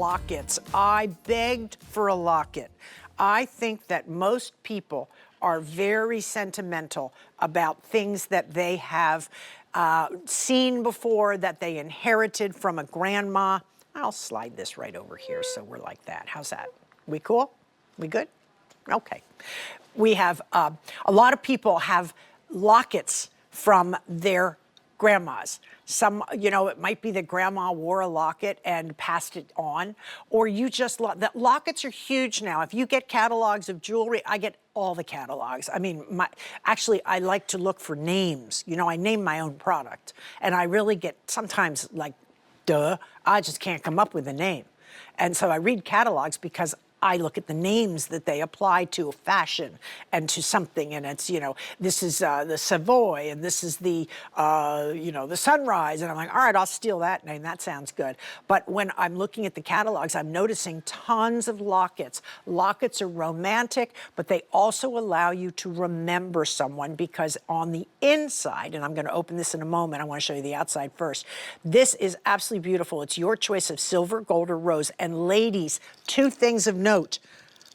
lockets. I begged for a locket. I think that most people are very sentimental about things that they have seen before, that they inherited from a grandma. I'll slide this right over here so we're like that. How's that? We cool? We good? Okay. We have, a lot of people have lockets from their grandmas. Some, you know, it might be that grandma wore a locket and passed it on, or you just, that lockets are huge now. If you get catalogs of jewelry, I get all the catalogs. I mean, actually, I like to look for names. You know, I name my own product, and I really get sometimes like, duh, I just can't come up with a name. And so I read catalogs because I look at the names that they apply to a fashion and to something, and it's, you know, this is the Savoy, and this is the, you know, the Sunrise, and I'm like, all right, I'll steal that name, that sounds good. But when I'm looking at the catalogs, I'm noticing tons of lockets. Lockets are romantic, but they also allow you to remember someone, because on the inside, and I'm gonna open this in a moment, I wanna show you the outside first. This is absolutely beautiful. It's your choice of silver, gold, or rose. And ladies, two things of note.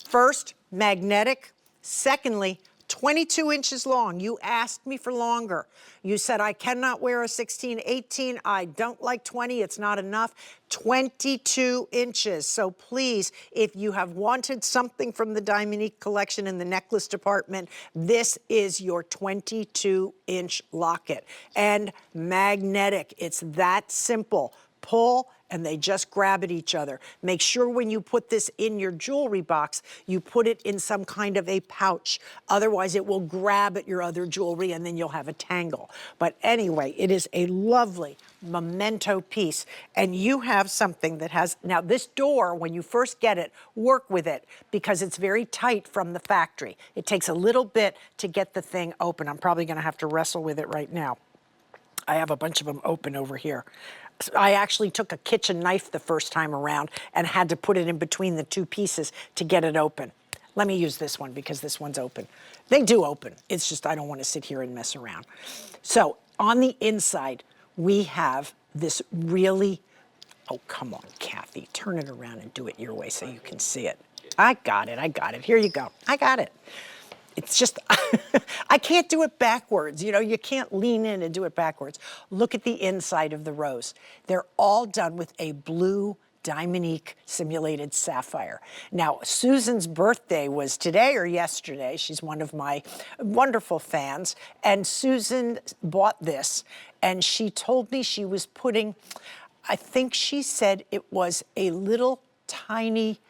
First, magnetic. Secondly, 22 inches long. You asked me for longer. You said I cannot wear a 16, 18. I don't like 20, it's not enough. 22 inches. So please, if you have wanted something from the Diamonique collection in the necklace department, this is your 22-inch locket. And magnetic, it's that simple. Pull, and they just grab at each other. Make sure when you put this in your jewelry box, you put it in some kind of a pouch. Otherwise, it will grab at your other jewelry, and then you'll have a tangle. But anyway, it is a lovely memento piece. And you have something that has, now this door, when you first get it, work with it, because it's very tight from the factory. It takes a little bit to get the thing open. I'm probably gonna have to wrestle with it right now. I have a bunch of them open over here. I actually took a kitchen knife the first time around and had to put it in between the two pieces to get it open. Let me use this one because this one's open. They do open. It's just I don't want to sit here and mess around. So on the inside, we have this really, oh, come on, Kathy, turn it around and do it your way so you can see it. I got it, I got it. Here you go. I got it. It's just, I can't do it backwards. You know, you can't lean in and do it backwards. Look at the inside of the rose. They're all done with a blue Diamonique simulated sapphire. Now, Susan's birthday was today or yesterday. She's one of my wonderful fans. And Susan bought this, and she told me she was putting, I think she said it was a little tiny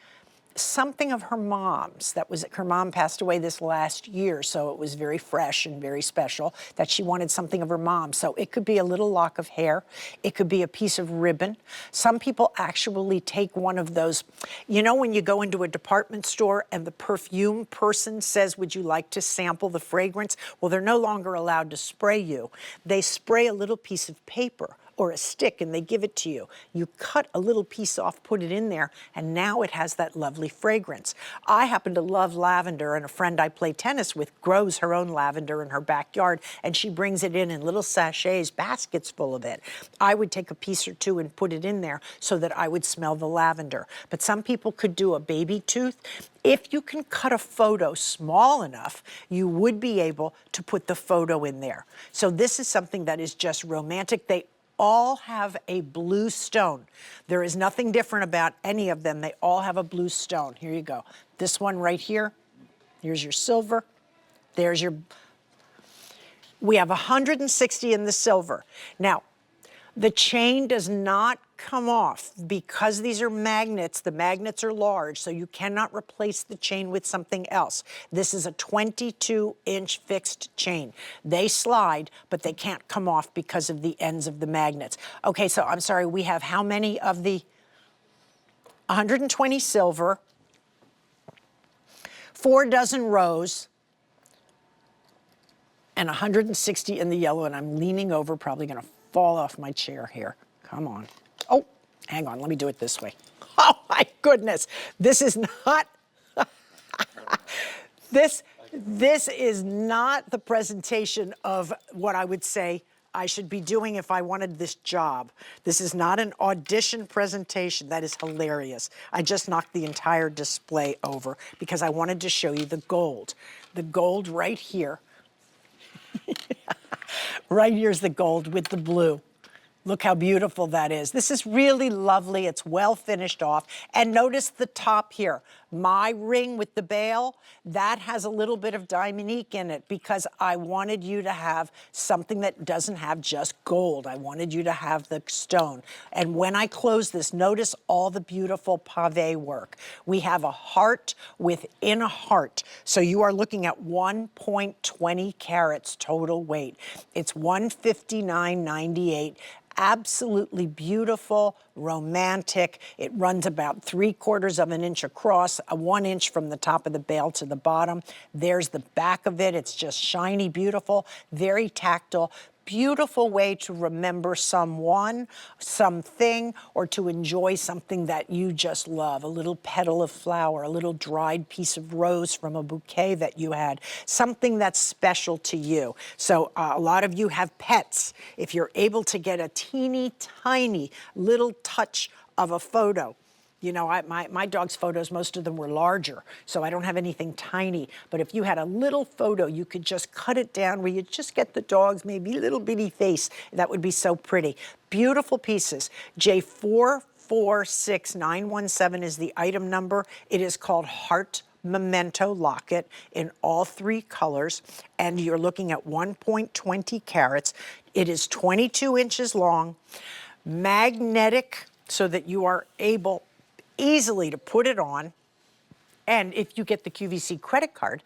something of her mom's. That was, her mom passed away this last year, so it was very fresh and very special that she wanted something of her mom. So it could be a little lock of hair. It could be a piece of ribbon. Some people actually take one of those, you know, when you go into a department store and the perfume person says, would you like to sample the fragrance? Well, they're no longer allowed to spray you. They spray a little piece of paper or a stick, and they give it to you. You cut a little piece off, put it in there, and now it has that lovely fragrance. I happen to love lavender, and a friend I play tennis with grows her own lavender in her backyard, and she brings it in little sachets, baskets full of it. I would take a piece or two and put it in there so that I would smell the lavender. But some people could do a baby tooth. If you can cut a photo small enough, you would be able to put the photo in there. So this is something that is just romantic. They all have a blue stone. There is nothing different about any of them. They all have a blue stone. Here you go. This one right here, here's your silver. There's your, we have 160 in the silver. Now, the chain does not come off because these are magnets. The magnets are large, so you cannot replace the chain with something else. This is a 22-inch fixed chain. They slide, but they can't come off because of the ends of the magnets. Okay, so I'm sorry, we have how many of the 120 silver, 4 dozen rose, and 160 in the yellow, and I'm leaning over, probably gonna fall off my chair here. Come on. Oh, hang on, let me do it this way. Oh my goodness, this is not, this is not the presentation of what I would say I should be doing if I wanted this job. This is not an audition presentation. That is hilarious. I just knocked the entire display over because I wanted to show you the gold. The gold right here. Right here's the gold with the blue. Look how beautiful that is. This is really lovely. It's well finished off. And notice the top here. My ring with the bail, that has a little bit of Diamonique in it because I wanted you to have something that doesn't have just gold. I wanted you to have the stone. And when I close this, notice all the beautiful pave work. We have a heart within a heart. So you are looking at 1.20 carats total weight. It's 159.98. Absolutely beautiful, romantic. It runs about 3/4 of an inch across, 1 inch from the top of the bail to the bottom. There's the back of it. It's just shiny, beautiful, very tactile. Beautiful way to remember someone, something, or to enjoy something that you just love. A little petal of flower, a little dried piece of rose from a bouquet that you had, something that's special to you. So a lot of you have pets. If you're able to get a teeny tiny little touch of a photo, you know, my dog's photos, most of them were larger, so I don't have anything tiny. But if you had a little photo, you could just cut it down where you just get the dog's maybe little bitty face. That would be so pretty. Beautiful pieces. J446917 is the item number. It is called Heart Memento Locket in all 3 colors, and you're looking at 1.20 carats. It is 22 inches long, magnetic, so that you are able easily to put it on. And if you get the QVC credit card,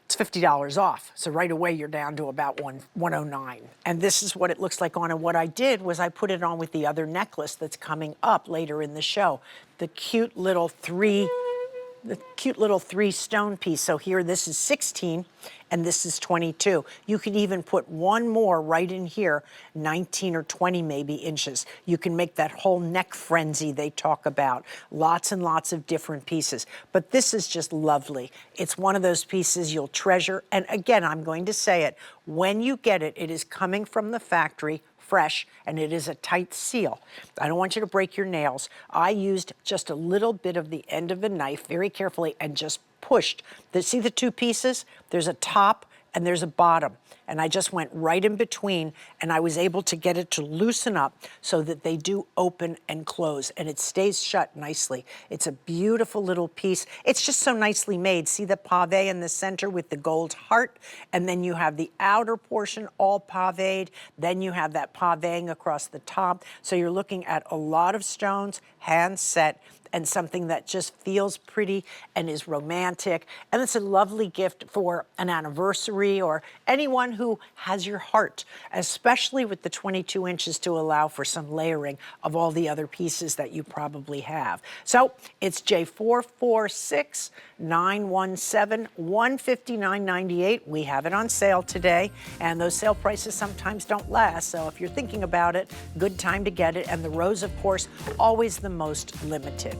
it's $50 off. So right away you're down to about $109. And this is what it looks like on. And what I did was I put it on with the other necklace that's coming up later in the show. The cute little 3 stone piece. So here, this is 16 and this is 22. You could even put one more right in here, 19 or 20 maybe inches. You can make that whole neck frenzy they talk about. Lots and lots of different pieces. But this is just lovely. It's one of those pieces you'll treasure. And again, I'm going to say it, when you get it, it is coming from the factory, fresh, and it is a tight seal. I don't want you to break your nails. I used just a little bit of the end of a knife very carefully and just pushed. See the 2 pieces? There's a top and there's a bottom. And I just went right in between, and I was able to get it to loosen up so that they do open and close, and it stays shut nicely. It's a beautiful little piece. It's just so nicely made. See the pave in the center with the gold heart, and then you have the outer portion all paved. Then you have that paving across the top. So you're looking at a lot of stones, hand set, and something that just feels pretty and is romantic. And it's a lovely gift for an anniversary or anyone who has your heart, especially with the 22 inches to allow for some layering of all the other pieces that you probably have. So it's J446917, $159.98. We have it on sale today, and those sale prices sometimes don't last. So if you're thinking about it, good time to get it. And the rose, of course, always the most limited.